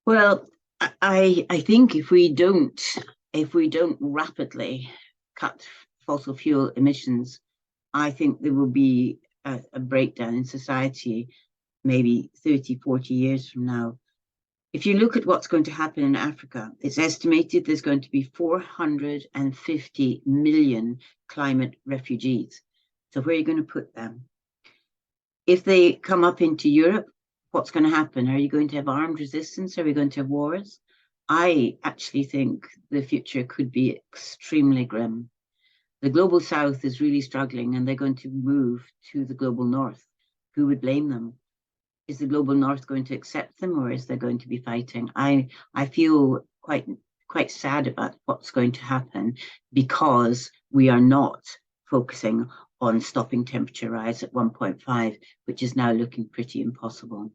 Well, I think if we don't rapidly cut fossil fuel emissions, I think there will be a breakdown in society maybe 30, 40 years from now. If you look at what's going to happen in Africa, it's estimated there's going to be 450 million climate refugees. So where are you going to put them? If they come up into Europe, what's going to happen? Are you going to have armed resistance? Are we going to have wars? I actually think the future could be extremely grim. The global south is really struggling and they're going to move to the global north. Who would blame them? Is the global north going to accept them or is there going to be fighting? I feel quite sad about what's going to happen because we are not focusing on stopping temperature rise at 1.5, which is now looking pretty impossible.